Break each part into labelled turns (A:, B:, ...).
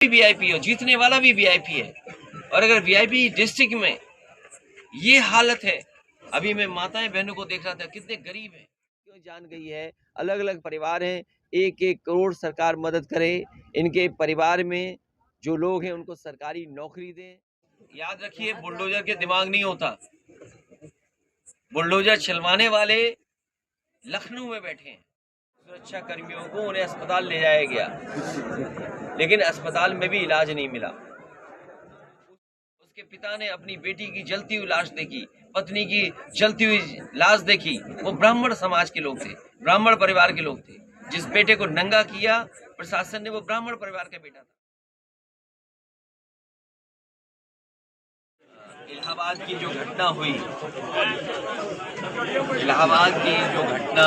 A: VIP हो, जीतने वाला भी वीआईपी है। और अगर वीआईपी डिस्ट्रिक्ट में ये हालत है, अभी मैं माताएं बहनों को देख रहा था कितने गरीब हैं, क्यों जान गई है। अलग अलग परिवार हैं, 1-1 करोड़ सरकार मदद करे, इनके परिवार में जो लोग हैं उनको सरकारी नौकरी दें। याद रखिए, बुलडोजर के दिमाग नहीं होता। बुलडोजर चलवाने वाले लखनऊ में बैठे हैं। सुरक्षा कर्मियों को उन्हें अस्पताल ले जाया गया, लेकिन अस्पताल में भी इलाज नहीं मिला। उसके पिता ने अपनी बेटी की जलती हुई लाश देखी, पत्नी की जलती हुई लाश देखी। वो ब्राह्मण समाज के लोग थे, ब्राह्मण परिवार के लोग थे। जिस बेटे को नंगा किया प्रशासन ने, वो ब्राह्मण परिवार का बेटा था। इलाहाबाद की जो घटना हुई, इलाहाबाद की जो घटना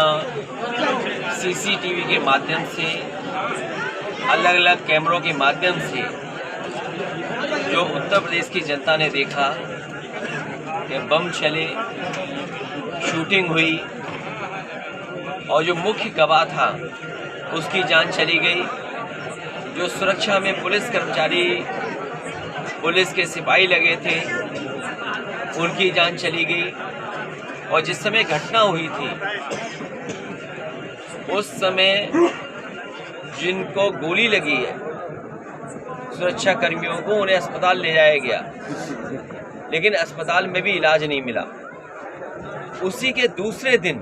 A: सीसीटीवी के माध्यम से, अलग अलग कैमरों के माध्यम से जो उत्तर प्रदेश की जनता ने देखा कि बम चले, शूटिंग हुई और जो मुख्य गवाह था उसकी जान चली गई। जो सुरक्षा में पुलिस कर्मचारी, पुलिस के सिपाही लगे थे, उनकी जान चली गई। और जिस समय घटना हुई थी उस समय जिनको गोली लगी है सुरक्षा कर्मियों को, उन्हें अस्पताल ले जाया गया, लेकिन अस्पताल में भी इलाज नहीं मिला। उसी के दूसरे दिन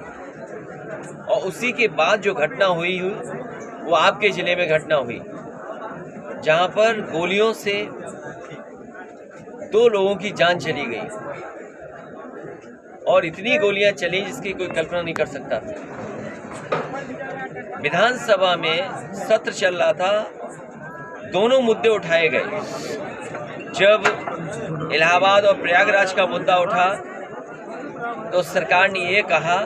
A: और उसी के बाद जो घटना हुई वो आपके ज़िले में घटना हुई, जहां पर गोलियों से 2 लोगों की जान चली गई और इतनी गोलियां चली जिसकी कोई कल्पना नहीं कर सकता था। विधानसभा में सत्र चल रहा था, दोनों मुद्दे उठाए गए। जब इलाहाबाद और प्रयागराज का मुद्दा उठा तो सरकार ने ये कहा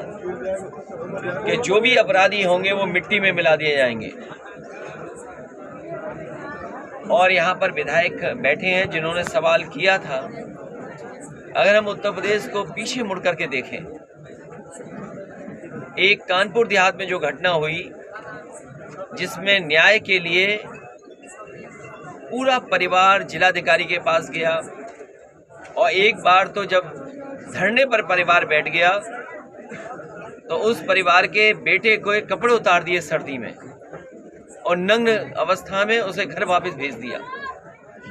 A: कि जो भी अपराधी होंगे वो मिट्टी में मिला दिए जाएंगे। और यहाँ पर विधायक बैठे हैं जिन्होंने सवाल किया था। अगर हम उत्तर प्रदेश को पीछे मुड़ करके देखें, एक कानपुर देहात में जो घटना हुई जिसमें न्याय के लिए पूरा परिवार जिलाधिकारी के पास गया, और एक बार तो जब धरने पर परिवार बैठ गया तो उस परिवार के बेटे को एक कपड़े उतार दिए सर्दी में और नग्न अवस्था में उसे घर वापस भेज दिया।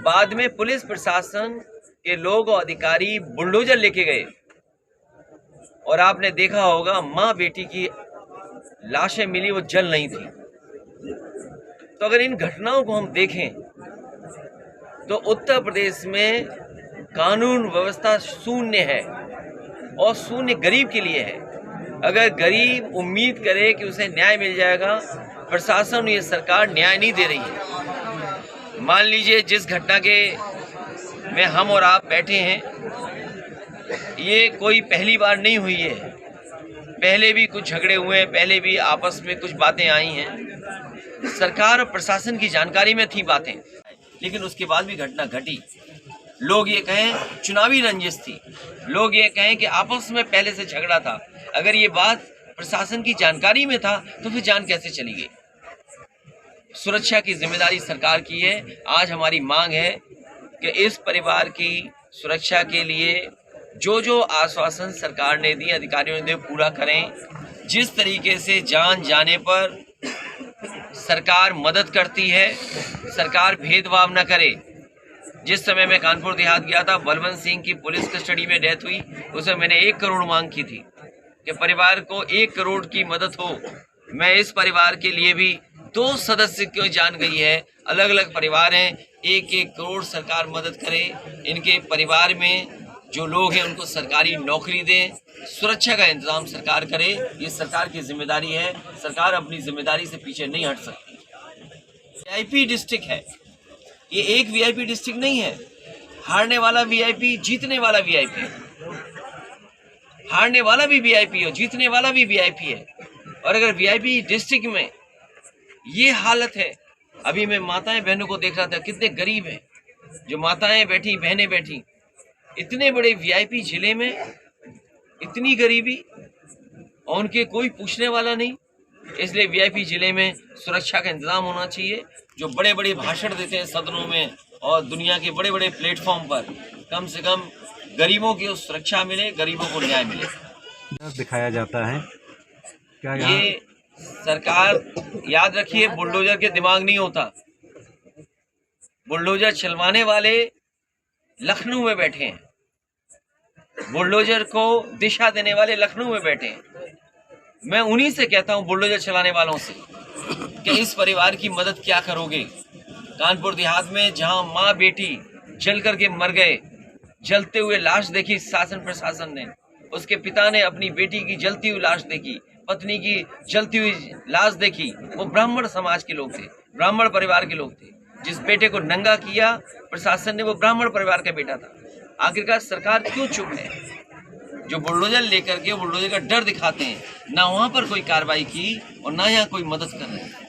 A: बाद में पुलिस प्रशासन के लोग और अधिकारी बुलडोजर लेके गए और आपने देखा होगा माँ बेटी की लाशें मिली, वो जल नहीं थी। तो अगर इन घटनाओं को हम देखें तो उत्तर प्रदेश में कानून व्यवस्था शून्य है, और शून्य गरीब के लिए है। अगर गरीब उम्मीद करे कि उसे न्याय मिल जाएगा, प्रशासन, ये सरकार न्याय नहीं दे रही है। मान लीजिए जिस घटना के में हम और आप बैठे हैं, ये कोई पहली बार नहीं हुई है। पहले भी कुछ झगड़े हुए हैं, पहले भी आपस में कुछ बातें आई हैं, सरकार और प्रशासन की जानकारी में थी बातें, लेकिन उसके बाद भी घटना घटी। लोग ये कहें चुनावी रंजिश थी, लोग ये कहें कि आपस में पहले से झगड़ा था। अगर ये बात प्रशासन की जानकारी में था तो फिर जान कैसे चली गई? सुरक्षा की जिम्मेदारी सरकार की है। आज हमारी मांग है कि इस परिवार की सुरक्षा के लिए जो जो आश्वासन सरकार ने दिए, अधिकारियों ने पूरा करें। जिस तरीके से जान जाने पर सरकार मदद करती है, सरकार भेदभाव न करे। जिस समय मैं कानपुर देहात गया था, बलवंत सिंह की पुलिस कस्टडी में डेथ हुई, उसमें मैंने 1 करोड़ मांग की थी कि परिवार को 1 करोड़ की मदद हो। मैं इस परिवार के लिए भी 2 सदस्य क्यों जान गई है, अलग अलग परिवार हैं, 1-1 करोड़ सरकार मदद करे। इनके परिवार में जो लोग हैं उनको सरकारी नौकरी दें, सुरक्षा का इंतजाम सरकार करे। ये सरकार की जिम्मेदारी है, सरकार अपनी जिम्मेदारी से पीछे नहीं हट सकती। वीआईपी डिस्ट्रिक्ट है, ये एक वीआईपी डिस्ट्रिक्ट नहीं है। हारने वाला वीआईपी, जीतने वाला वीआईपी है। हारने वाला भी वीआईपी हो, जीतने वाला भी वीआईपी है। और अगर वीआईपी डिस्ट्रिक्ट में ये हालत है, अभी मैं माताएं बहनों को देख रहा था कितने गरीब हैं, जो माताएं बैठी, बहनें बैठी, इतने बड़े वीआईपी जिले में इतनी गरीबी और उनके कोई पूछने वाला नहीं। इसलिए वीआईपी जिले में सुरक्षा का इंतजाम होना चाहिए। जो बड़े बड़े भाषण देते हैं सदनों में और दुनिया के बड़े बड़े प्लेटफॉर्म पर, कम से कम गरीबों की सुरक्षा मिले, गरीबों को न्याय मिले।
B: दिखाया जाता है क्या
A: ये सरकार, याद रखिए, बुलडोजर के दिमाग नहीं होता। बुलडोजर चलवाने वाले लखनऊ में बैठे हैं, बुलडोजर को दिशा देने वाले लखनऊ में बैठे हैं। मैं उन्हीं से कहता हूं, बुलडोजर चलाने वालों से, कि इस परिवार की मदद क्या करोगे। कानपुर देहात में जहां माँ बेटी जल करके मर गए, जलते हुए लाश देखी शासन प्रशासन ने, उसके पिता ने अपनी बेटी की जलती हुई लाश देखी, पत्नी की जलती हुई लाश देखी। वो ब्राह्मण समाज के लोग थे, ब्राह्मण परिवार के लोग थे। जिस बेटे को नंगा किया प्रशासन ने, वो ब्राह्मण परिवार का बेटा था। आखिरकार सरकार क्यों चुप है? जो बुलडोजर लेकर के बुलडोजर का डर दिखाते हैं, ना वहां पर कोई कार्रवाई की और ना यहाँ कोई मदद कर रहे हैं।